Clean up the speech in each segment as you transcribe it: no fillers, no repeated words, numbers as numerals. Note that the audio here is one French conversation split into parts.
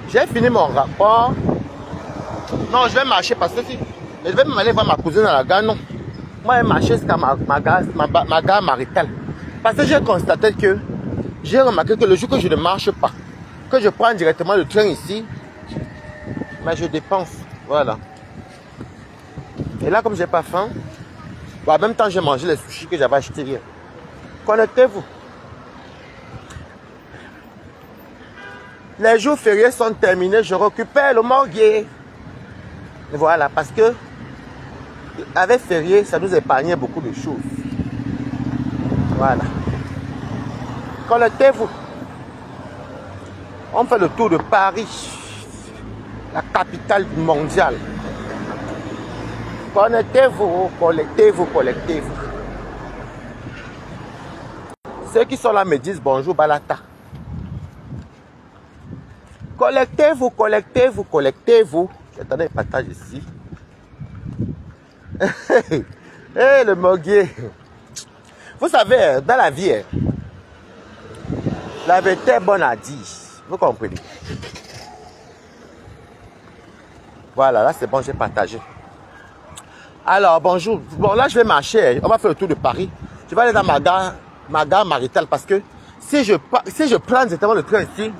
J'ai fini mon rapport. Non, je vais marcher parce que si je vais m'aller voir ma cousine à la gare, non. Moi, je vais marcher jusqu'à ma gare maritale. Parce que j'ai constaté que, j'ai remarqué que le jour que je ne marche pas, que je prends directement le train ici, mais je dépense. Voilà. Et là, comme j'ai pas faim, en même temps, j'ai mangé les sushis que j'avais achetés hier. Connectez-vous. Les jours fériés sont terminés, je récupère le morguier. Voilà, parce que avec férié, ça nous épargnait beaucoup de choses. Voilà. Connectez-vous. On fait le tour de Paris, la capitale mondiale. Connectez-vous, collectez-vous, collectez-vous. Ceux qui sont là me disent bonjour Balata. Collectez-vous, collectez-vous, collectez-vous. Attendez, partage ici. Hey, le moguier. Vous savez, dans la vie, la vérité est bonne à dire. Vous comprenez? Voilà, là c'est bon, j'ai partagé. Alors, bonjour. Bon, là je vais marcher. On va faire le tour de Paris. Je vais aller dans ma gare maritale parce que si je prends directement le train ici,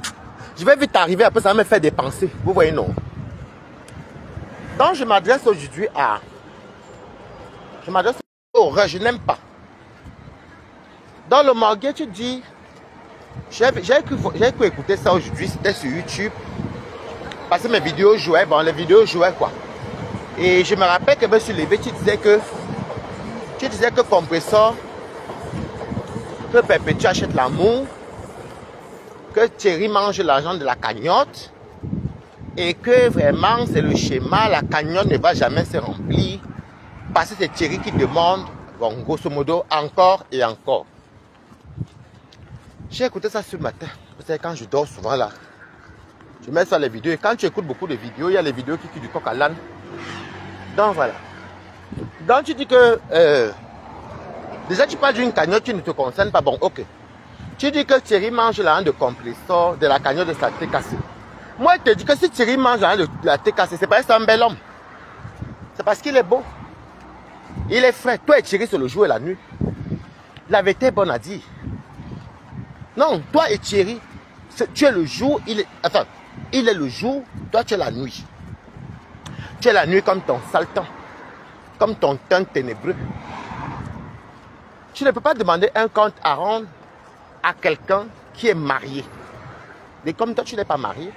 je vais vite arriver, après ça va me faire dépenser. Vous voyez, non? Donc, je m'adresse aujourd'hui à... Je m'adresse au rêve, je n'aime pas. Dans le morguet, tu dis... J'ai cru écouter ça aujourd'hui, c'était sur YouTube. Parce que mes vidéos jouaient, bon, les vidéos jouaient quoi. Et je me rappelle que je me suis levé, tu disais que Compressor, que Perpétue achète l'amour, que Thierry mange l'argent de la cagnotte et que vraiment c'est le schéma, la cagnotte ne va jamais se remplir parce que c'est Thierry qui demande, bon, grosso modo, encore et encore. J'ai écouté ça ce matin, vous savez quand je dors souvent là, je mets ça les vidéos et quand tu écoutes beaucoup de vidéos, il y a les vidéos qui tuent du coq à l'âne. Donc voilà. Donc tu dis que, déjà tu parles d'une cagnotte qui ne te concerne pas, bon ok. Tu dis que Thierry mange l'argent de Compressor, de la cagnotte de sa TKC. Moi, je te dis que si Thierry mange l'argent de la TKC, c'est parce que c'est un bel homme. C'est parce qu'il est beau. Il est frais. Toi et Thierry, c'est le jour et la nuit. La vérité est bonne à dire. Non, toi et Thierry, tu es le jour, il est le jour, toi tu es la nuit. Tu es la nuit comme ton sale temps, comme ton teint ténébreux. Tu ne peux pas demander un compte à rendre à quelqu'un qui est marié. Et comme toi, tu n'es pas marié,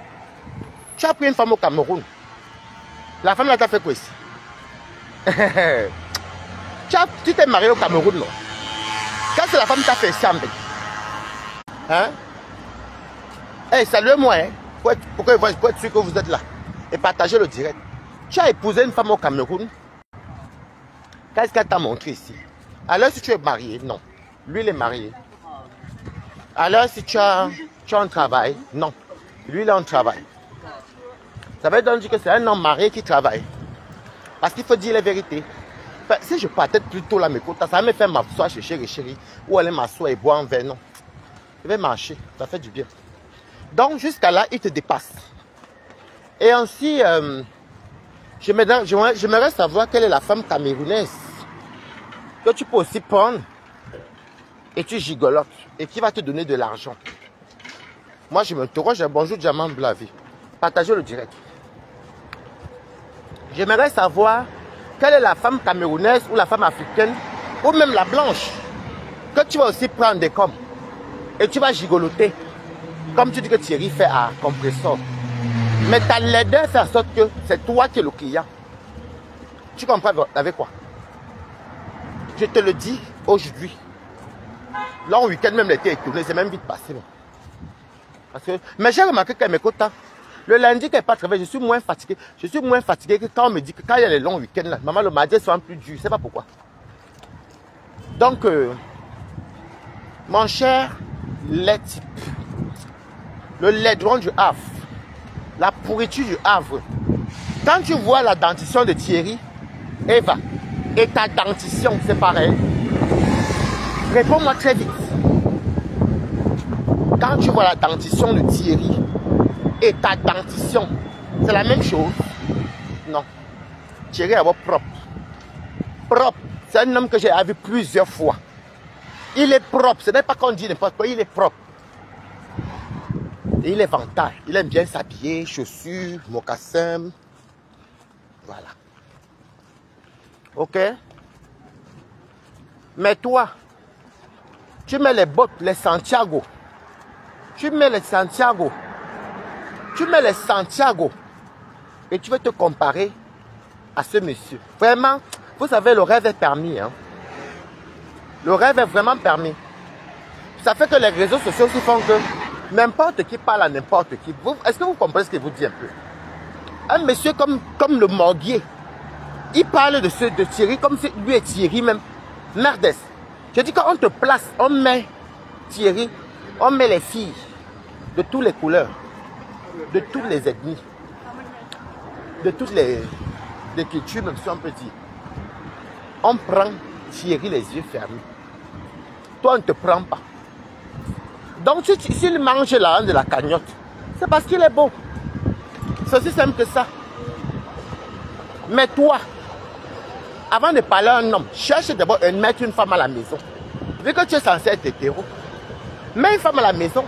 tu as pris une femme au Cameroun. La femme là t'a fait quoi ici? Tu t'es marié au Cameroun, non? Quand c'est la femme t'a fait ça, hein? Hey, saluez-moi, hein? Pour être sûr que vous êtes là. Et partagez le direct. Tu as épousé une femme au Cameroun. Qu'est-ce qu'elle t'a montré ici? Alors si tu es marié, non. Lui, il est marié. Alors si tu as un travail, non. Lui, il a un travail. Ça veut donc dire que c'est un homme marié qui travaille. Parce qu'il faut dire la vérité. Enfin, si je partais plus tôt là, mes côtes, ça va me faire m'asseoir chez chérie, ou aller m'asseoir et boire un verre, non. Je vais marcher, ça fait du bien. Donc jusqu'à là, il te dépasse. Et ainsi, j'aimerais savoir quelle est la femme camerounaise que tu peux aussi prendre et tu gigolotes et qui va te donner de l'argent. Moi, je m'interroge, bonjour Diamant Blavi. Partagez le direct. J'aimerais savoir quelle est la femme camerounaise ou la femme africaine ou même la blanche que tu vas aussi prendre des coms et tu vas gigoloter comme tu dis que Thierry fait à Compressor. Mais ta laideur fait en sorte que c'est toi qui es le client. Tu comprends avec quoi? Je te le dis aujourd'hui. Long week-end, même l'été est tourné, c'est même vite passé. Parce que, mais j'ai remarqué qu'elle m'écoute. Le lundi qu'elle n'est pas travaillée, je suis moins fatigué. Je suis moins fatigué que quand on me dit que quand il y a les longs week-ends, là, maman, le mardi soit plus dur. Je ne sais pas pourquoi. Donc, mon cher lait type, le laidron du Havre, la pourriture du Havre, quand tu vois la dentition de Thierry, Eva, et ta dentition, c'est pareil. Réponds-moi très vite. Quand tu vois la dentition de Thierry et ta dentition, c'est la même chose? Non. Thierry est d'abord propre. Propre. C'est un homme que j'ai vu plusieurs fois. Il est propre. Ce n'est pas qu'on dit n'importe quoi, il est propre. Et il est vantard. Il aime bien s'habiller, chaussures, mocassins. Voilà. Ok? Mais toi, tu mets les bottes, les Santiago. Tu mets les Santiago. Tu mets les Santiago. Et tu veux te comparer à ce monsieur. Vraiment, vous savez, le rêve est permis. Hein? Le rêve est vraiment permis. Ça fait que les réseaux sociaux aussi font que n'importe qui parle à n'importe qui. Est-ce que vous comprenez ce que je vous dis un peu? Un monsieur comme le Morguier, il parle de Thierry comme si lui est Thierry même. Merdes. Je dis quand on te place, on met Thierry, on met les filles de toutes les couleurs, de toutes les ethnies, de toutes les cultures, même si on peut dire. On prend Thierry les yeux fermés. Toi, on ne te prend pas. Donc, s'il mange la de la cagnotte, c'est parce qu'il est beau. C'est aussi simple que ça. Mais toi, avant de parler à un homme, cherche d'abord à mettre une femme à la maison. Vu que tu es censé être hétéro, mets une femme à la maison.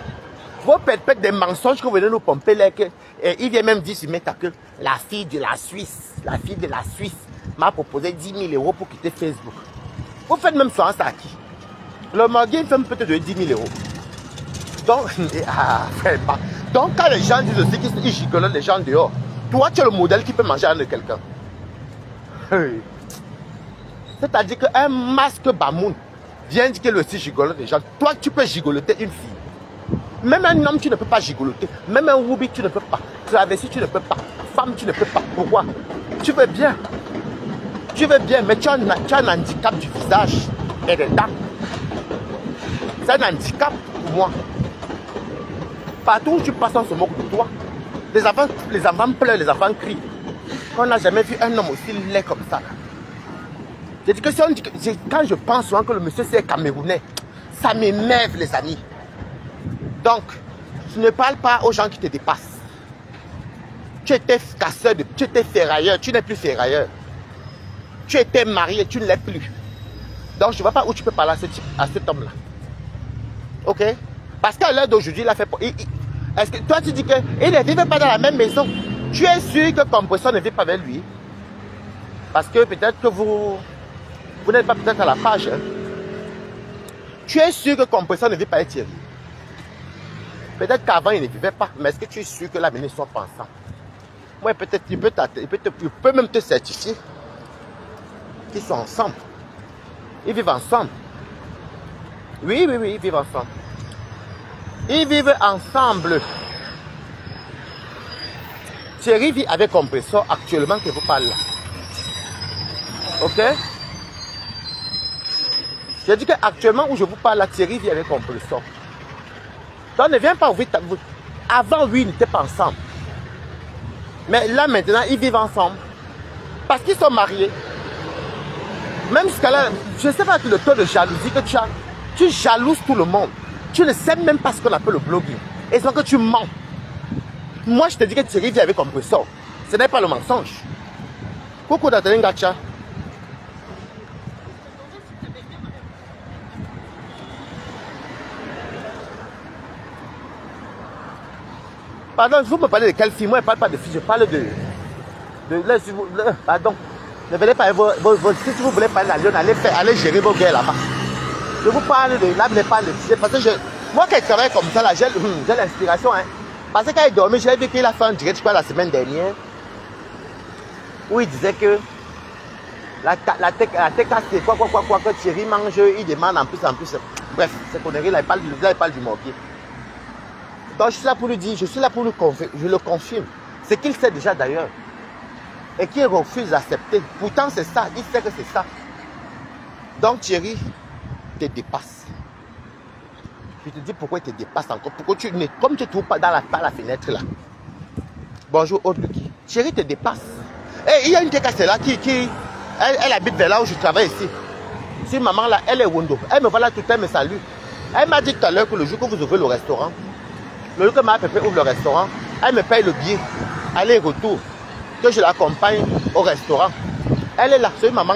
Vous perpètrez des mensonges que vous venez nous pomper là. Et il vient même dire sur Meta que la fille de la Suisse m'a proposé 10 000 euros pour quitter Facebook. Vous faites même ça à qui? Le Morguier fait peut-être de 10 000 euros. Donc, donc quand les gens disent aussi qu'ils gigolent les gens dehors, toi tu es le modèle qui peut manger un de quelqu'un. C'est-à-dire qu'un masque bamoun vient dire qu'il aussi gigolote les gens. Toi tu peux gigoloter une fille. Même un homme tu ne peux pas gigoloter. Même un Ruby tu ne peux pas. Travesti tu ne peux pas. Femme tu ne peux pas. Pourquoi? Tu veux bien. Tu veux bien, mais tu as un handicap du visage et des dents. C'est un handicap pour moi. Partout où tu passes, on se moque de toi. Les enfants pleurent, les enfants crient. On n'a jamais vu un homme aussi laid comme ça. J'ai dit que si on dit que, quand je pense souvent que le monsieur c'est camerounais, ça m'énerve les amis. Donc, tu ne parles pas aux gens qui te dépassent. Tu étais casseur, tu étais ferrailleur, tu n'es plus ferrailleur. Tu étais marié, tu ne l'es plus. Donc, je ne vois pas où tu peux parler à cet homme-là. Ok? Parce qu'à l'heure d'aujourd'hui, il a fait... Est-ce que toi, tu dis qu'il ne vivait pas dans la même maison? Tu es sûr que Compressor ne vit pas avec lui? Parce que peut-être que vous n'êtes pas peut-être à la page. Hein? Tu es sûr que Compressor ne vit pas avec Thierry? Peut-être qu'avant, il ne vivait pas. Mais est-ce que tu es sûr que là, ils ne sont pas ensemble? Moi, peut-être il peut même te certifier qu'ils sont ensemble. Ils vivent ensemble. Oui, ils vivent ensemble. Ils vivent ensemble. Thierry vit avec Compressor actuellement que vous parlez là. Ok? J'ai dit qu'actuellement où je vous parle là, Thierry vit avec Compressor. Donc ne viens pas vite. Avant, oui, ils n'étaient pas ensemble. Mais là, maintenant, ils vivent ensemble. Parce qu'ils sont mariés. Même jusqu'à là, je ne sais pas le taux de jalousie que tu as. Tu jalouses tout le monde. Tu ne sais même pas ce qu'on appelle le blogging. Et c'est que tu mens. Moi, je te dis que Thierry vit avec Compressor. Ce n'est pas le mensonge. Coucou Nathalie Gacha. Pardon, vous me parlez de quel film? Moi, je ne parle pas de film, je parle pardon. Ne venez pas, si vous voulez parler de Lyon, allez gérer vos guerres là-bas. Je vous parle de là, je parle de film. Parce que moi, quand je travaille comme ça, j'ai l'inspiration. Hein. Parce que quand il dormait, j'ai vu qu'il a fait un direct, je crois, la semaine dernière, où il disait que la TK, c'est quoi, que Thierry mange, il demande en plus. Bref, c'est connerie, là, il parle du Morguier. Donc, je suis là pour lui dire, je suis là pour lui confirmer, je le confirme. C'est qu'il sait déjà d'ailleurs. Et qu'il refuse d'accepter. Pourtant, c'est ça, il sait que c'est ça. Donc, Thierry te dépasse. Je te dis pourquoi il te dépasse encore. Pourquoi comme tu ne trouves pas dans la fenêtre là. Bonjour, autre qui. Thierry te dépasse. Et il y a une TK là elle habite vers là où je travaille ici. Si maman là, elle est Wondo. Elle me voit là tout le temps, elle me salue. Elle m'a dit tout à l'heure que le jour que vous ouvrez le restaurant, le jour que ma pépé ouvre le restaurant, Elle me paye le billet, aller-retour, que je l'accompagne au restaurant. Elle est là, c'est une maman.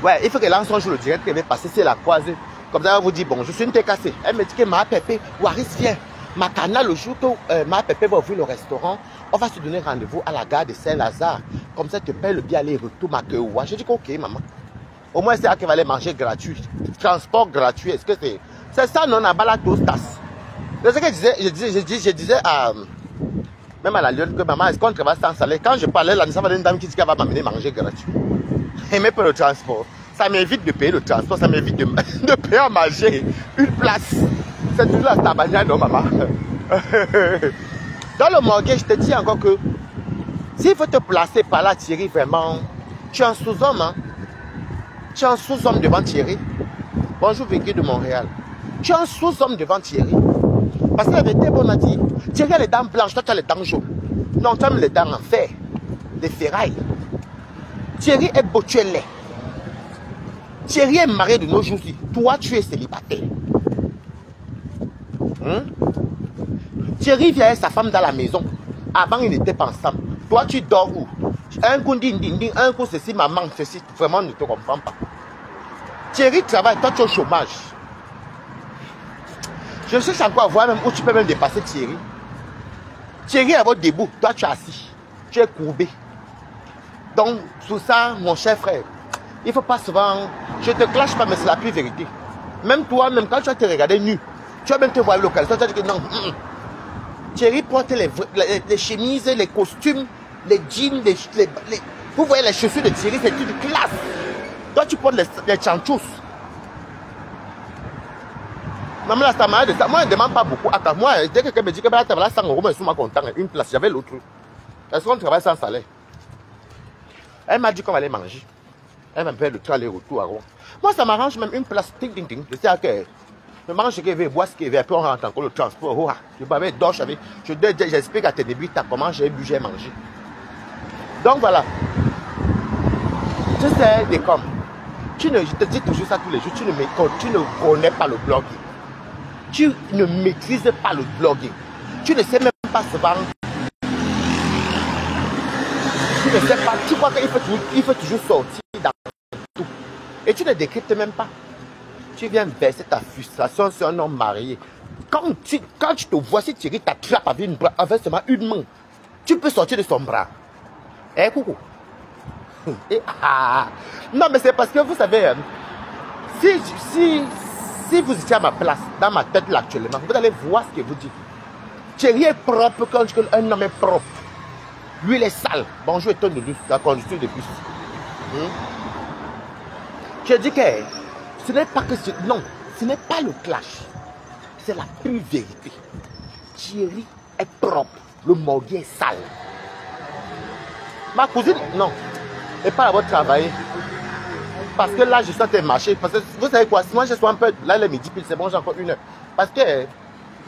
Ouais, il faut qu'elle lance son jour le direct qu'elle va passer si elle la croise. Comme ça, elle va vous dire, bon, je suis une tête cassée. Elle me dit que ma Pépé, Waris vient. Ma Cana, le jour que ma Pépé va ouvrir le restaurant, on va se donner rendez-vous à la gare de Saint-Lazare. Comme ça, tu payes le billet aller-retour, ma queue. Je dis ok, maman. Au moins, c'est là qu'elle va aller manger gratuit. Transport gratuit. Est-ce que c'est ça, non, à Balatostas? C'est ce que je disais à, même à la Lyon, que maman, est-ce qu'on travaille sans salaire? Quand je parlais, là, ça va une dame qui dit qu'elle va m'amener manger gratuit. Et même pour le transport. Ça m'évite de payer le transport, ça m'évite de payer à manger une place. C'est toujours la tabania, non, maman? Dans le mortgage, je te dis encore que s'il faut te placer par là, Thierry, vraiment, tu es un sous-homme, hein? Tu es un sous-homme devant Thierry. Bonjour, Vicky de Montréal. Tu es un sous-homme devant Thierry. Parce qu'il avait été bon à dire, Thierry a les dents blanches, toi tu as les dents jaunes. Non, tu as les dents en fer, des ferrailles. Thierry est beau, tu es laid. Thierry est marié de nos jours. Toi, tu es célibataire. Thierry vient avec sa femme dans la maison. Avant, ils n'étaient pas ensemble. Toi, tu dors où? Un coup ding ding ding, un coup ceci, maman, ceci. Vraiment, je ne te comprends pas. Thierry travaille, toi, tu es au chômage. Je cherche encore à voir même où tu peux même dépasser Thierry. Thierry est votre debout, toi, tu es assis. Tu es courbé. Donc, tout ça, mon cher frère, il ne faut pas souvent... Je ne te clash pas, mais c'est la pure vérité. Même toi, même quand tu vas te regarder nu, tu vas même te voir local. Tu vas dire que non. Thierry porte les chemises, les costumes, les jeans, vous voyez les chaussures de Thierry, c'est une classe. Toi, tu portes les chanchous. Maman, là, ça m'a de ça. Moi, je ne demande pas beaucoup. Attends, moi, dès que quelqu'un me dit que tu as 100 euros, je suis content. Une place, j'avais l'autre. Est-ce qu'on travaille sans salaire? Elle m'a dit qu'on va aller manger. Elle m'a fait le train aller-retour à Rouen. Moi, ça m'arrange même une place. Ting, ting, ting. Je sais que je mange ce qu'il veut, bois ce qu'il veut, puis on rentre encore le transport. Oh, je vais dormir avec. J'explique à tes débuts comment j'ai bu, j'ai mangé. Donc voilà. Tu sais, des comme. Je te dis toujours ça tous les jours. Tu ne connais pas le blogging. Tu ne maîtrises pas le blogging. Tu ne sais même pas se vendre. Tu ne sais pas. Tu crois qu'il faut toujours sortir dans tout. Et tu ne décryptes même pas. Tu viens verser ta frustration sur un homme marié. Quand tu te vois, si Thierry t'attrape avec seulement une main, tu peux sortir de son bras. Eh, coucou. Non, mais c'est parce que vous savez, si vous étiez à ma place, dans ma tête là actuellement, vous allez voir ce que vous dites. Thierry est propre quand un homme est propre. Lui, il est sale. Bonjour, étonne de lui, la conduite de bus. Je dis que ce n'est pas que non, ce n'est pas le clash. C'est la pure vérité. Thierry est propre. Le morgue est sale. Ma cousine, non. Et pas avoir travaillé. Parce que là, je suis en train de marcher. Parce que vous savez quoi, moi, je suis un peu. Là, le midi, c'est bon, j'ai encore 1 heure. Parce que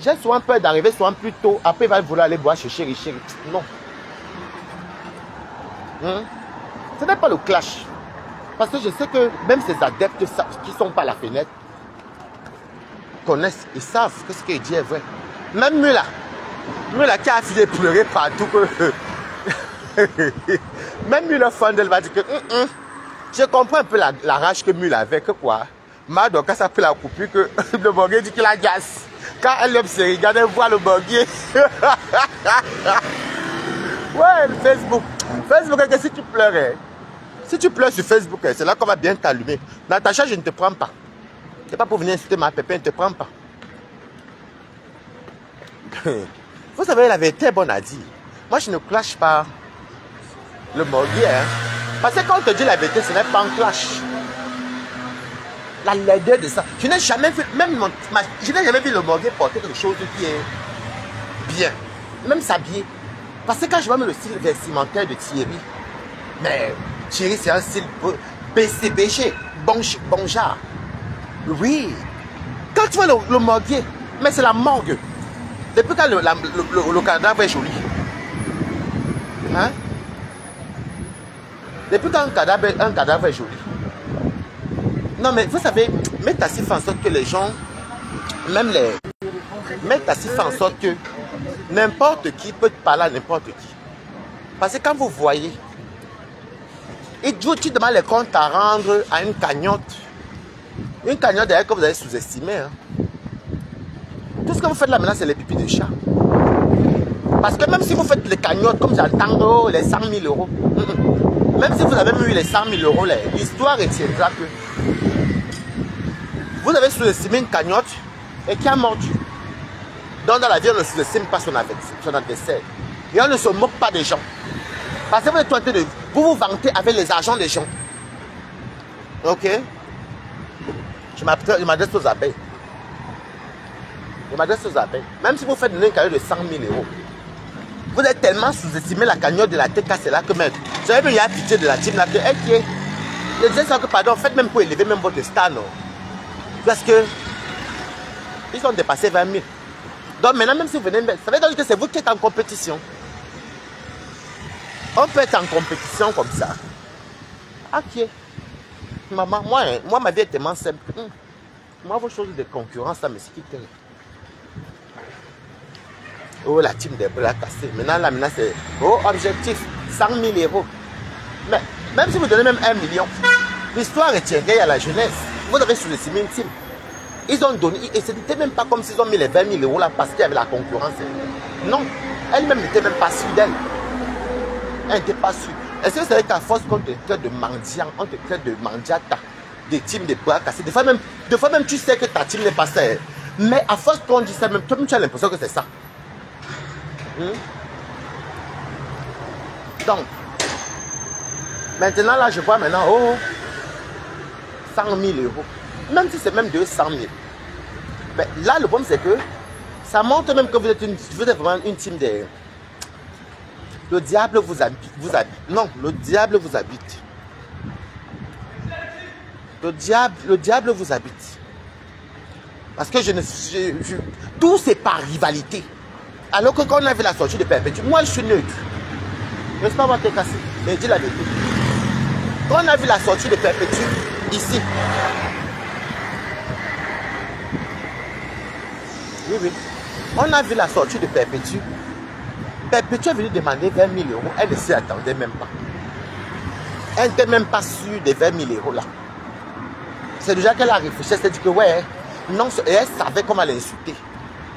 j'ai souvent peur d'arriver souvent plus tôt. Après, il va vouloir aller boire chez chéri. Non. Ce n'est pas le clash. Parce que je sais que même ces adeptes qui ne sont pas à la fenêtre connaissent, ils savent que ce qu'il dit est vrai. Même Mula qui a fini de pleurer partout. Même Mula Fandel va dire que je comprends un peu la rage que Mula avait, que quoi. Mado, quand ça fait la coupure, que le borguet dit qu'il agace. Quand elle aime se regarder, voir le borguet. Ouais, le Facebook. Facebook, si tu pleurais. Si tu pleures sur Facebook, c'est là qu'on va bien t'allumer. Natacha, je ne te prends pas. Ce n'est pas pour venir insulter ma pépé, je ne te prends pas. Vous savez, la vérité est bonne à dire. Moi, je ne clash pas le morguier. Parce que quand on te dit la vérité, ce n'est pas un clash. La laideur de ça. Je n'ai jamais vu, je n'ai jamais vu le morguier porter quelque chose qui est bien. Même s'habiller. Parce que quand je vois le style vestimentaire de Thierry, mais Thierry, c'est un style BCBG, bon genre. Oui. Quand tu vois le morguier, mais c'est la morgue. Depuis quand le cadavre est joli. Hein? Depuis quand un cadavre est joli. Non, mais vous savez, mettre assis fait en sorte que les gens, même les... Mettre assis fait en sorte que N'importe qui peut parler à n'importe qui. Parce que quand vous voyez, tu demandes les comptes à rendre à une cagnotte. Une cagnotte d'ailleurs que vous avez sous-estimé. Hein. Tout ce que vous faites là maintenant, c'est les pipis de chat. Parce que même si vous faites les cagnottes, comme j'entends, oh, les 100 000 euros, même si vous avez eu les 100 000 euros, l'histoire retiendra que vous avez sous-estimé une cagnotte et qui a mordu. Donc dans la vie, on ne sous-estime pas son adversaire. Et on ne se moque pas des gens. Parce que vous êtes tenté de vous vanter avec les argents des gens. Ok? Je m'adresse aux abeilles. Je m'adresse aux abeilles. Même si vous faites une cagnotte de 100 000 euros, vous avez tellement sous-estimé la cagnotte de la TKC là que même, vous avez eu pitié de la team là que, hey, je disais ça que, pardon, faites même pour élever même votre star, non? Parce que, ils ont dépassé 20 000. Donc maintenant, même si vous venez, ça veut dire que c'est vous qui êtes en compétition. On peut être en compétition comme ça. Ok. Maman, moi ma vie est tellement simple. Moi, vos choses de concurrence, ça me quitte. Oh, la team des bras cassés. Maintenant, c'est objectif 100 000 euros. Mais même si vous donnez même 1 million, l'histoire retiendrait à la jeunesse. Vous avez sous-estimé une team. Ils ont donné, et ce n'était même pas comme s'ils ont mis les 20 000 euros là parce qu'il y avait la concurrence. Non, elle-même n'était même pas sûre d'elle. Elle n'était pas sûre. Est-ce que vous savez qu'à force qu'on te traite de mendiant, on te traite de mendiata, des teams de bras cassés, des fois même tu sais que ta team n'est pas ça. Mais à force qu'on dit ça, même toi tu as l'impression que c'est ça. Donc, maintenant là je vois maintenant, oh, 100 000 euros. Même si c'est même 200 000. Mais là le problème c'est que ça montre même que vous êtes vraiment une team de... Le diable vous habite. Non, le diable vous habite. Le diable vous habite. Parce que tout c'est par rivalité. Alors que quand on a vu la sortie de Perpétue, moi je suis neutre. Je ne sais pas voir t'es cassé, mais dis la vérité. Quand on a vu la sortie de Perpétue, ici. Oui. On a vu la sortie de Perpétue. Perpétue est venue demander 20 000 euros. Elle ne s'y attendait même pas. Elle n'était même pas sûre des 20 000 euros là. C'est déjà qu'elle a réfléchi. Elle s'est dit que ouais, non, et elle savait comment l'insulter.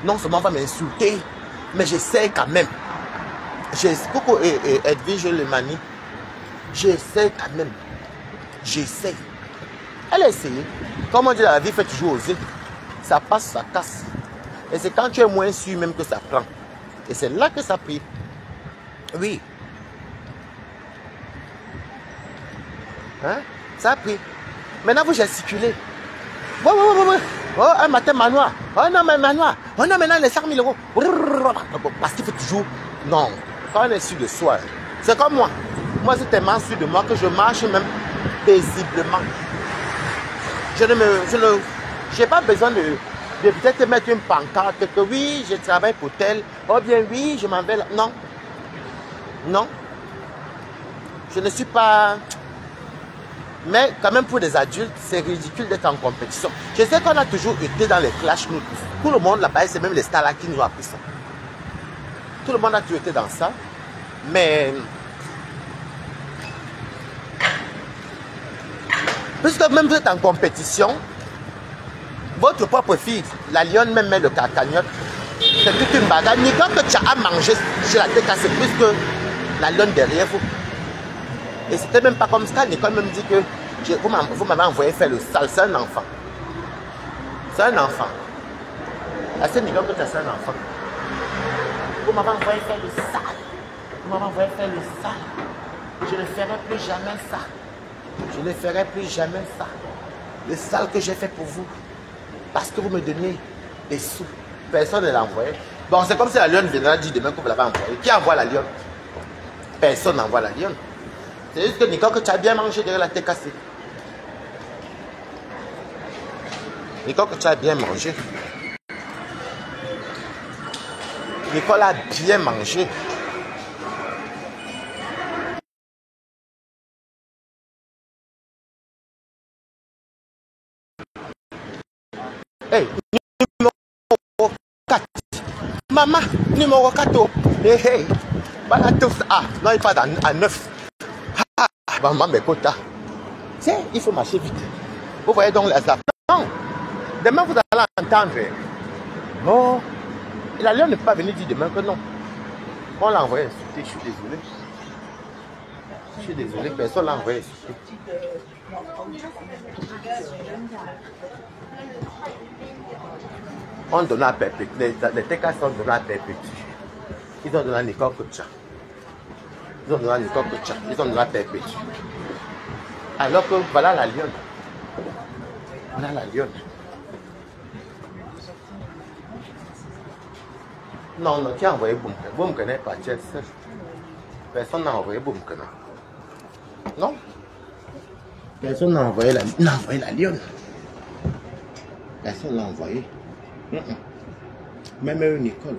Non seulement on va m'insulter, mais j'essaie quand même. Beaucoup Edwige le manie. J'essaie quand même. J'essaie. Elle a essayé. Comme on dit, la vie, il faut toujours oser. Ça passe, ça casse. Et c'est quand tu es moins sûr même que ça prend. Et c'est là que ça prie. Oui. Hein? Ça a pris. Maintenant, vous gesticulez. Ouais. Oh, un matin, manoir. Oh non, mais manoir. Oh non, maintenant, les 100 000 euros. Parce qu'il faut toujours... Non. Quand on est sûr de soi, c'est comme moi. Moi, c'est tellement sûr de moi que je marche même paisiblement. Je n'ai pas besoin de peut-être mettre une pancarte que oui, je travaille pour tel. Oh bien oui, je m'en vais là. Non. Non. Je ne suis pas... Mais quand même pour des adultes, c'est ridicule d'être en compétition. Je sais qu'on a toujours été dans les clashs, nous tous. Tout le monde là-bas, c'est même les stars là qui nous ont appris ça. Tout le monde a toujours été dans ça. Mais... puisque même vous êtes en compétition, votre propre fille, la lionne même met le cagnotte, c'est toute une bagarre. Ni quand tu as à manger chez la TK, c'est plus que la lionne derrière vous. Et c'était même pas comme ça. Nicole même dit que vous m'avez envoyé faire le sale. C'est un enfant. C'est un enfant. C'est Nicole que tu as, c'est un enfant. Vous m'avez envoyé faire le sale. Vous m'avez envoyé faire le sale. Je ne ferai plus jamais ça. Je ne ferai plus jamais ça. Le sale que j'ai fait pour vous. Parce que vous me donnez des sous. Personne ne l'a envoyé. Bon, c'est comme si la lionne viendra dire demain que vous l'avez envoyé. Qui envoie la lionne? Personne n'envoie la lionne. C'est juste que Nicole, que tu as bien mangé derrière la tête cassée. Nicole, que tu as bien mangé. Nicole a bien mangé. Hey, numéro 4. Maman, Numéro 4. Hey, hey. Voilà, ah, non, il part à 9. Ah, maman, mes quotas. Tiens, il faut marcher vite. Vous voyez donc les affaires. Non. Demain, vous allez entendre. Non. La Lyon ne peut pas venir dire demain que non. On l'a envoyé insulter, je suis désolé. Je suis désolé, personne l'a envoyé insulter. On donne à perpétuer. Les TK sont donnés à perpétuer. Ils ont donné à Nicole Kocha. Ils ont donné à Nicole Kocha. Ils ont donné à perpétuer. Alors que voilà la lionne. Voilà la lionne. Non, non, tu as envoyé Boumkena. Boumkena est parti seul. Personne n'a envoyé Boumkena. Non. Personne n'a envoyé la lionne. Personne n'a envoyé. Même Nicole.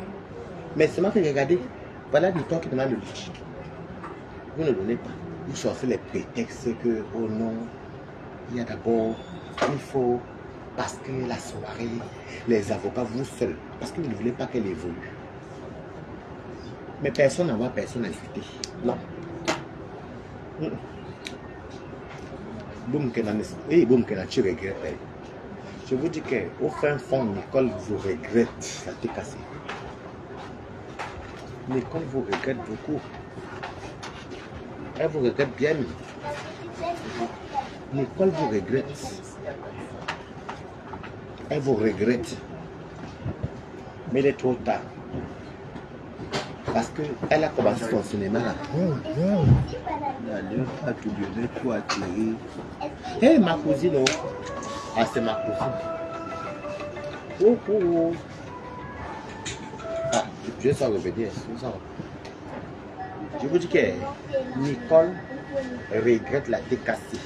Mais c'est moi qui ai regardé. Voilà Nicole qui demande le litchi. Vous ne donnez pas. Vous cherchez les prétextes que, oh non, il y a d'abord, il faut, parce que la soirée, les avocats, vous seuls, parce que vous ne voulez pas qu'elle évolue. Mais personne n'envoie personne insulter. Non. Boumkena, tu regrettes. Je vous dis qu'au fin fond, Nicole vous regrette. Ça t'est cassé. Nicole vous regrette beaucoup. Elle vous regrette bien. Nicole vous regrette. Elle vous regrette. Mais il est trop tard. Parce qu'elle a commencé son cinéma là. La lionne a tout donné pour attirer. Hé, ma cousine, oh. Ah, c'est ma cousine. Oh, oh, oh. Ah, je vais s'en revenir. Je vous dis que Nicole regrette la décassée.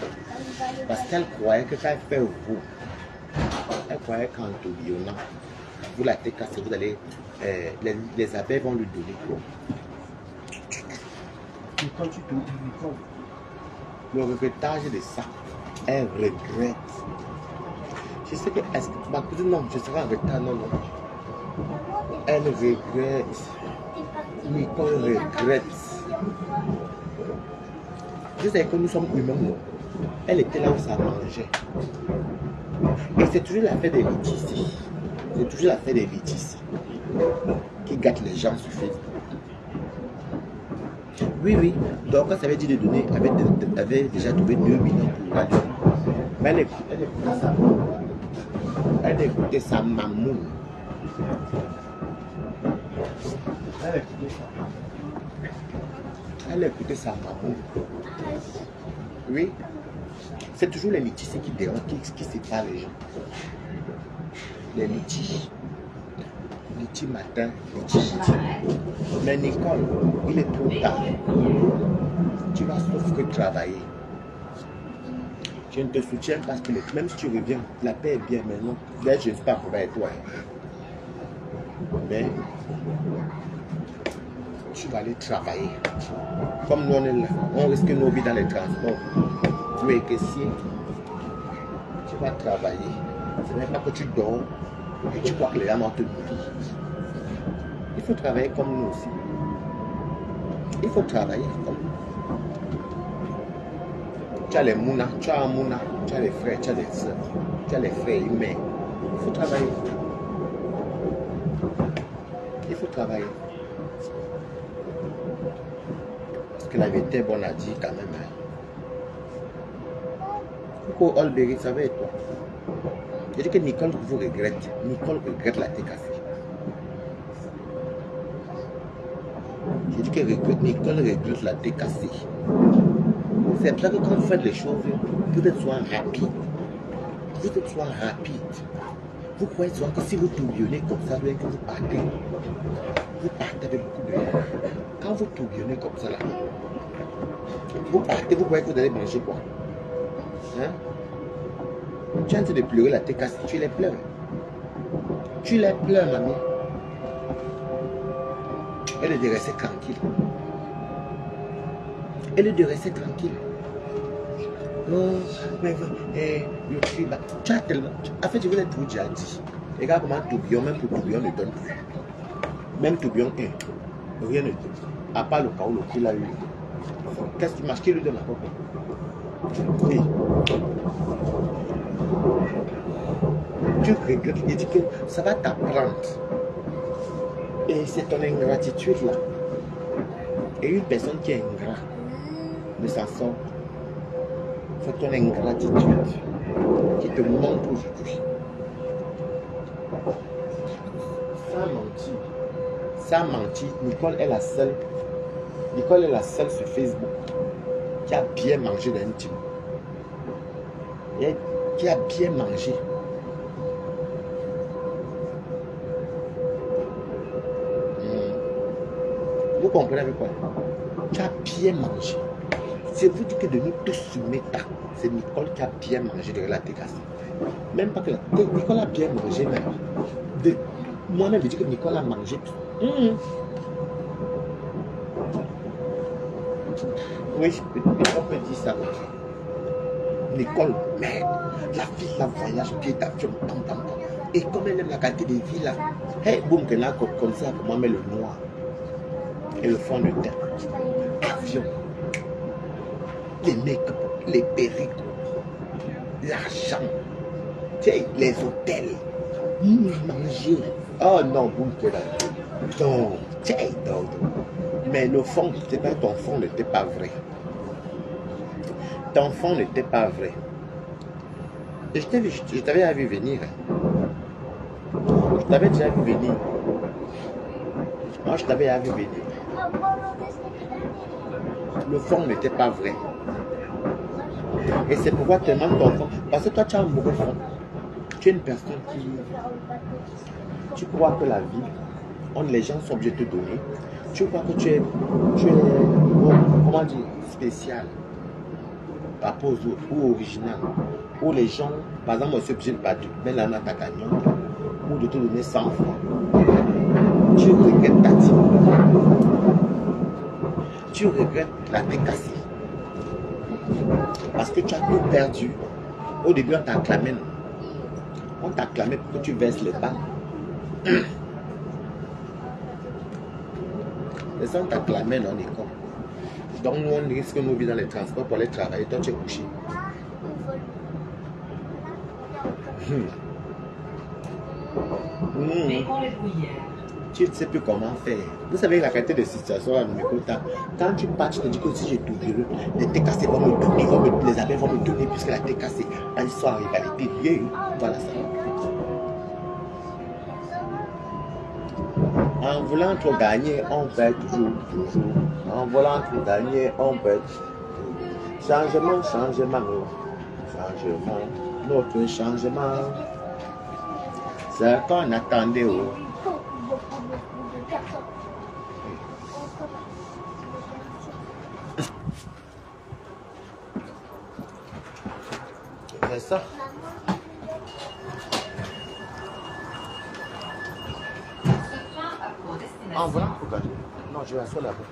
Parce qu'elle croyait que quand elle fait vous, elle croyait qu'en tourbillonnant, vous la décassez, vous allez, les abeilles vont lui donner quoi. Nicole, tu t'oublies, Nicole. Le regrettage de ça, elle regrette. Je sais que, est-ce que ma cousine, non, je serai en retard, non, non. Elle regrette. Nicole regrette. Je sais que nous sommes humains. Elle était là où ça mangeait. Et c'est toujours l'affaire des litis. C'est toujours l'affaire des litis qui gâtent les gens sur Facebook. Oui, oui. Donc, ça veut dire de donner, avait déjà trouvé 2 millions pour la donner. Mais elle écoutait sa mamoune. Elle écoutait sa maman. Oui. C'est toujours les litiges qui dérangent, qui séparent les gens. Les litiges. Litiges matin, litiges midi. Mais Nicole, il est trop tard. Tu vas sauf que travailler. Je ne te soutiens pas parce que même si tu reviens, la paix est bien maintenant. Là, je ne sais pas pour toi. Mais tu vas aller travailler. Comme nous on est là, on risque nos vies dans les transports. Tu es caissier, tu vas travailler. Ce n'est pas que tu dors et tu crois que les gens vont te nourrir. Il faut travailler comme nous aussi. Il faut travailler comme nous. Tu as les mounas, tu as un mouna, tu as les frères, tu as les soeurs, tu as les frères humains. Il faut travailler. Il faut travailler. Parce que la vérité est bonne à dire quand même. Pourquoi Olberry, ça va être toi? Je dis que Nicole vous regrette. Nicole regrette la décassée. Je dis que Nicole regrette la décassée. C'est pour ça que quand vous faites les choses, vous êtes soit rapide. Vous êtes soit rapide. Vous croyez souvent que si vous tourbillonnez comme ça, que vous partez avec beaucoup de gens. Quand vous tourbillonnez comme ça, là, vous partez, vous croyez que vous allez manger quoi? Hein? Tu es en train de pleurer la tête cassée, tu les pleures. Tu les pleures, mamie. Elle est de rester tranquille. Elle est de rester tranquille. Oh, mais le cri, tu as tellement. En fait, je vous ai tout déjà dit. Regarde comment tourbillon, même pour tourbillon, ne donne plus. Même tout bien, rien ne dit. À part le cas où le qu'il a eu. Qu'est-ce qui marche? Qui lui donne la coque? Oui. Tu regrettes, il dit que ça va t'apprendre. Et c'est ton ingratitude là. Et une personne qui est ingrat ne s'en sort. C'est ton ingratitude qui te montre aujourd'hui. Ça a menti. Nicole est la seule. Nicole est la seule sur Facebook qui a bien mangé l'intime. Et qui a bien mangé. Vous comprenez avec quoi? Tu as bien mangé. C'est vous dire que de nous tous soumettre, c'est Nicole qui a bien mangé de la dégasse. Même pas que Nicole a bien mangé, même. Moi-même, je dis que Nicole a mangé. Oui, on peut dire ça. Nicole, mais la fille, la voyage, pied d'avion, et comme elle aime la qualité de vie là, hey, boum, qu'elle a comme ça, comment met le noir et le fond de teint. Avion, les make-up, les perruques, l'argent, les hôtels, manger. Oh non, boum, qu'elle a. Non, non. Mais le fond, c'est pas ton fond n'était pas vrai. Ton fond n'était pas vrai. Et je t'avais vu venir. Je t'avais déjà vu venir. Moi, je t'avais vu venir. Le fond n'était pas vrai. Et c'est pourquoi tu demandes ton fond. Parce que toi, tu as un mauvais fond. Tu es une personne qui... Tu crois que la vie, les gens sont obligés de te donner. Tu crois que tu es comment dire, spécial par rapport aux autres, ou original, où les gens, par exemple, moi, je suis obligé de battre, mais là, dans ta cagnotte, ou de te donner 100 francs. Tu regrettes ta team. Tu regrettes la tête cassée. Parce que tu as tout perdu. Au début, on t'a acclamé. On t'a acclamé pour que tu verses les balles. Les gens t'acclamaient dans l'école. Donc nous on risque nos vies dans les transports pour aller travailler. Toi tu es couché. Tu ne sais plus comment faire. Vous savez la qualité de situation à Numekota. Quand tu pars, tu te dis que si j'ai tout viré, les têtes cassées vont me donner, les abeilles vont me donner puisque la tête cassée. Là ils sont en rivalité. Voilà ça. En voulant trop gagner, on perd toujours. En voulant trop gagner, on perd toujours. Changement, notre changement. C'est ce qu'on attendait. C'est ça. Ah voilà, regardez. Non, je vais asseoir là-bas.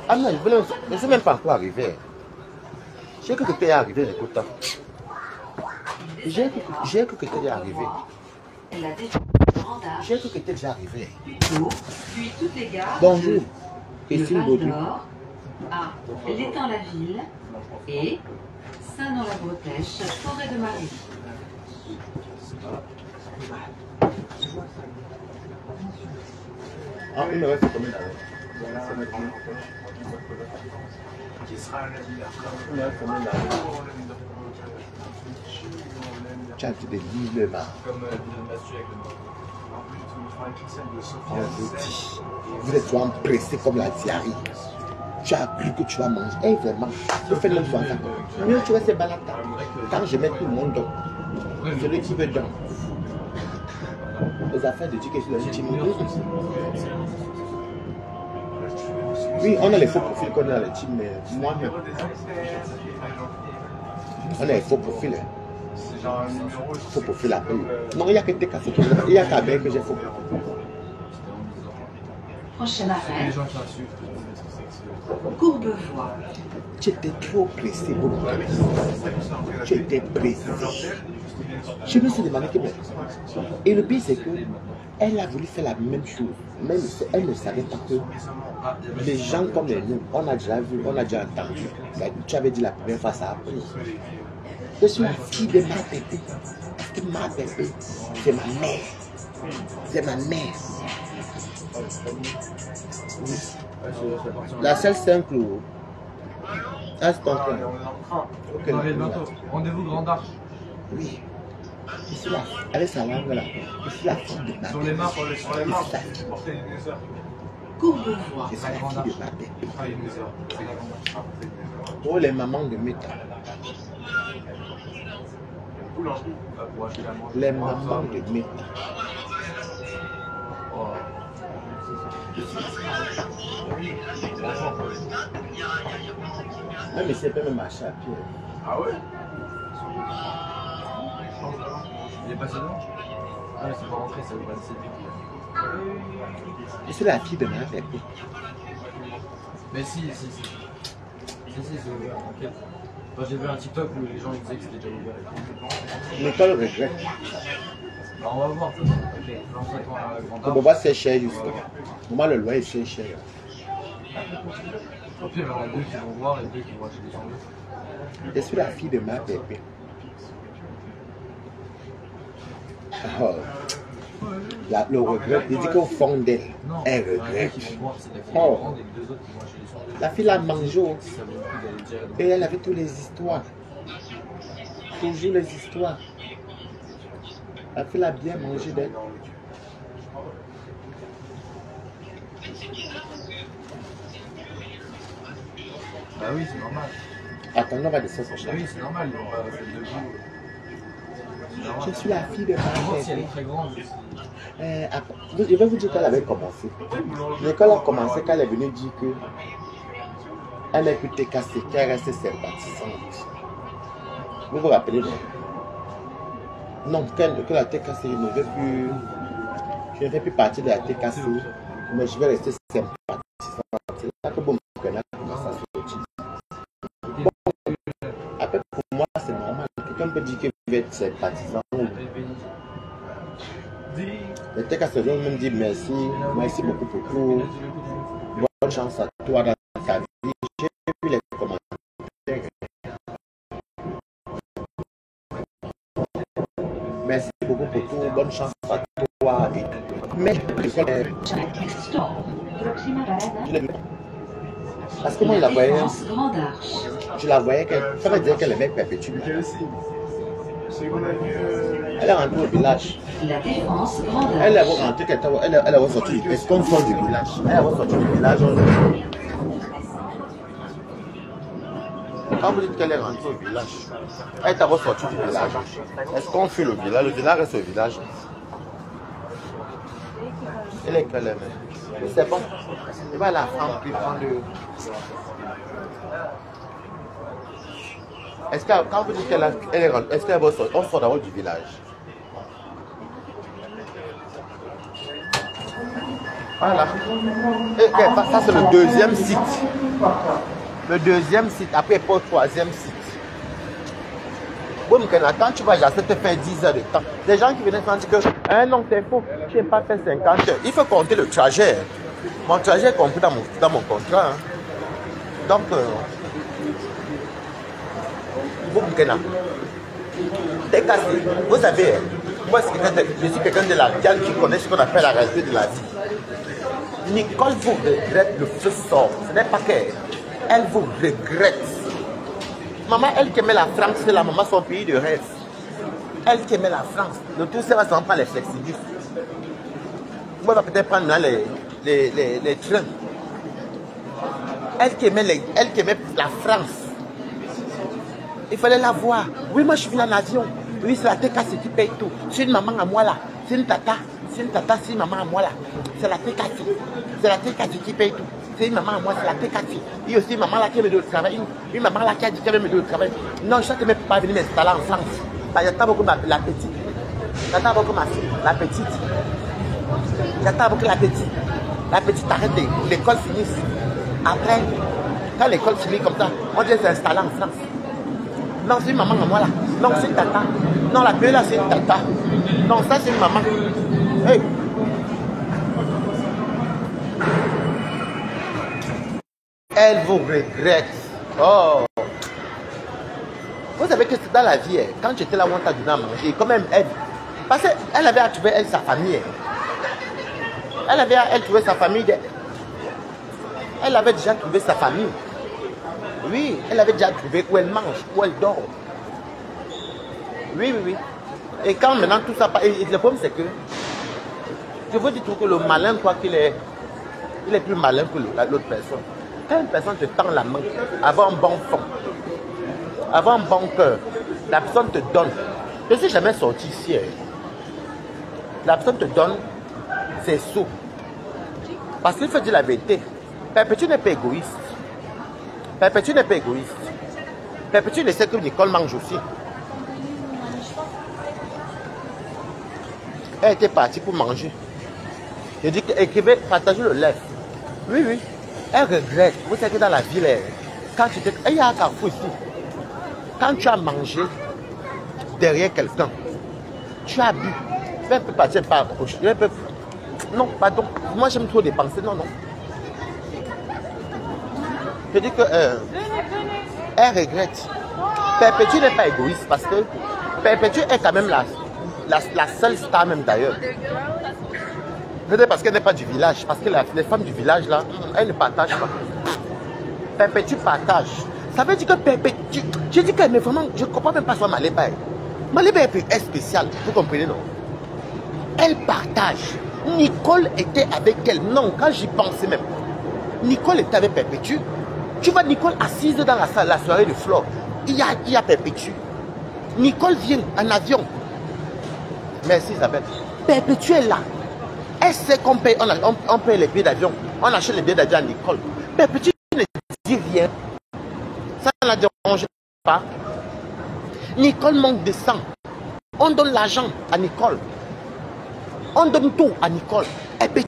Ah non, je ne suis même pas encore arrivé. J'ai cru que tu es arrivé, écoute. J'ai cru que tu es arrivé. J'ai cru que tu es déjà arrivé. Puis toutes les gares. Bonjour. Le Val d'Or à L'Étang-la-Ville et Saint-Nom-la-Bretèche, Forêt de Marie. Ah, il me reste combien d'années? Tu as dit des livres là. Vous êtes souvent pressé comme la diarrhée. Tu as cru que tu vas manger. Eh vraiment, tu fais même soin. Mieux tu vois ces balades. Quand je mets tout le monde donc, celui qui veut donc. Les affaires de dire que je suis l'intime. Oui, on a les faux profils qu'on a les teams, mais moi-même. On a les faux profils. Faux profil à payer. Non, il n'y a que tes cassés. Il n'y a qu'à bien que j'ai faux profil. Prochaine affaire. Courbevoie. Tu étais trop pressé, beaucoup. Tu étais pressé. Je me suis demandé que... Et le pire, c'est que elle a voulu faire la même chose. Même si elle ne savait pas que les gens comme nous, on a déjà vu, on a déjà entendu. Tu avais dit la première fois, ça a pris. Je suis la fille de ma bébé. Parce que ma bébé, c'est ma mère. C'est ma mère. Oui. La seule simple. Ah, c'est ton train. Rendez-vous Grande Arche. Oui. Je suis là. Avec sa langue là. Je suis la fille de ma bébé. Sur les mains, sur les mains. Courbevoie. Je suis la fille de ma bébé. Oh, les mamans de Meta. Les mamans de Meta. Même si c'est même marcher à pied. Ah ouais? Il est passé devant? Ah mais c'est pas rentré, ça veut pas laisser. Je suis la fille de ma bébé. Mais si, c'est ouvert, t'inquiète. Enfin, j'ai vu un TikTok où les gens ils disaient que c'était déjà ouvert. L'école regrette. Bah, on va voir, de toute façon. Ok, lance-toi à la Grande Arche. Bon, bah, c'est cher juste. Pour moi, le loyer c'est cher. Au pire, il y en a deux qui vont voir et deux qui vont acheter des sandwichs. Je suis la fille de ma bébé. Oh. Le regret, il dit qu'au fond d'elle, elle regrette. Oh. La fille l'a mangé. Et elle avait toutes les histoires. Toujours les histoires. La fille l'a bien mangé d'elle. Bah oui, c'est normal. Attends, on va descendre son Bah chat. oui, c'est normal, ils vont pas faire debout. Je suis la fille de ma Si elle est bébé. très grande aussi. Je vais vous dire qu'elle avait commencé. L'école a commencé quand elle est venue dire que elle n'est plus TKC, qu'elle reste sympathisante. Vous vous rappelez non? Non, que la TKC, je ne vais plus partir de la TKC, mais je vais rester sympathisante. C'est là que bon, on a commencé à sortir. Bon, après, pour moi, c'est normal. Quelqu'un peut dire qu'il veut être sympathisant. Les TKC vont même dire merci, merci beaucoup pour tout. Bonne chance à toi dans ta vie. J'ai vu les commentaires. Merci beaucoup pour tout. Bonne chance à toi. Mais parce que moi, je la voyais. Grande Arche. Je la voyais. Ça veut dire qu'elle aimait perpétuer. Elle est rentrée au village. La Défense Grande Arche. Elle est rentrée. Elle est sortie. Est-ce qu'on sort du village? Elle est sortie du village. Quand vous dites qu'elle est rentrée au village, elle est d'abord sortie du village. Est-ce qu'on fuit le village? Le village reste au village. Elle est qu'elle aime. C'est bon. Il va la prendre puis prendre le... Est-ce que quand vous dites qu'elle est rentrée, est-ce qu'elle va sortir? On sort d'abord du village. Voilà. Et, ça c'est le deuxième site. Le deuxième site, après pour le troisième site. Bon, quand tu vas te faire 10 heures de temps. Les gens qui viennent te dire que non, c'est faux, tu n'as pas fait 50 heures. Il faut compter le trajet. Mon trajet est compris dans mon contrat. Hein. Donc, vous savez, moi je suis quelqu'un de la viande qui connaît ce qu'on appelle la réalité de la vie. Nicole vous regrette le feu sort. Ce n'est pas qu'elle. Elle vous regrette. Maman, elle qui aimait la France, c'est la maman son pays de rêve. Elle qui aimait la France. Le tout, ça va s'en prendre les flexibilistes. Moi, je vais peut-être prendre les trains. Elle qui aimait la France. Il fallait la voir. Oui, moi, je suis en avion. Oui, c'est la TKC qui paye tout. C'est une maman à moi là. C'est une tata. C'est une tata, c'est une maman à moi là. C'est la TKC. C'est la TKC qui paye tout. C'est une maman à moi, c'est la TKC. Il y a aussi une maman là qui aime de travail. Une maman là qui a dit qu'elle aime de travail. Non, je ne sais pas venir m'installer en France. J'attends beaucoup la petite. J'attends beaucoup ma fille, la petite. J'attends beaucoup la petite. La petite arrête l'école finisse. Après, quand l'école finit comme ça, on dit c'est installé en France. Non, c'est une maman à moi là. Non, c'est une tata. Non, la paix là, c'est une tata. Non, ça c'est une maman. Hey. Elle vous regrette. Oh. Vous savez que dans la vie, quand j'étais là où on t'a donné à manger, quand même, elle, parce qu'elle avait à trouver elle, sa famille. Elle avait à elle trouver sa famille. Elle avait déjà trouvé sa famille. Oui, elle avait déjà trouvé où elle mange, où elle dort. Oui, oui, oui. Et quand maintenant tout ça... Et le problème c'est que... Je vous dis tout que le malin, quoi qu'il est... Il est plus malin que l'autre personne. Quand une personne te tend la main, avoir un bon fond, avoir un bon cœur, la personne te donne. Je ne suis jamais sorti ici. La personne te donne ses sous. Parce qu'il faut dire la vérité. Perpétue n'est pas égoïste. Perpétue n'est pas égoïste. Perpétue sait que Nicole mange aussi. Elle était partie pour manger. Je dis qu'écrivez, partagez le lait. Oui, oui. Elle regrette. Vous savez que dans la ville, quand tu t'es... Il y a un carrefour ici. Quand tu as mangé derrière quelqu'un, tu as bu. Elle peut partir par... Elle peut... Non, pardon. Moi, j'aime trop dépenser. Non, non. Je dis que... elle regrette. Perpétue n'est pas égoïste parce que Perpétue est quand même la seule star même d'ailleurs. Peut-être parce qu'elle n'est pas du village. Parce que les femmes du village là, elles ne partagent pas. Perpétue partage. Ça veut dire que Perpétue... Je dis qu'elle est vraiment... Je ne comprends même pas ça, Maléba. Maléba est spéciale. Vous comprenez, non? Elle partage. Nicole était avec elle. Non, quand j'y pensais même. Nicole était avec Perpétue. Tu vois Nicole assise dans la soirée de Flore. Il y a Perpétue. Nicole vient en avion. Merci Isabelle. Perpétue est là. Elle sait qu'on paye, on paye les billets d'avion. On achète les billets d'avion à Nicole. Perpétue ne dit rien. Ça ne la dérange pas. Nicole manque de sang. On donne l'argent à Nicole. On donne tout à Nicole. Elle peut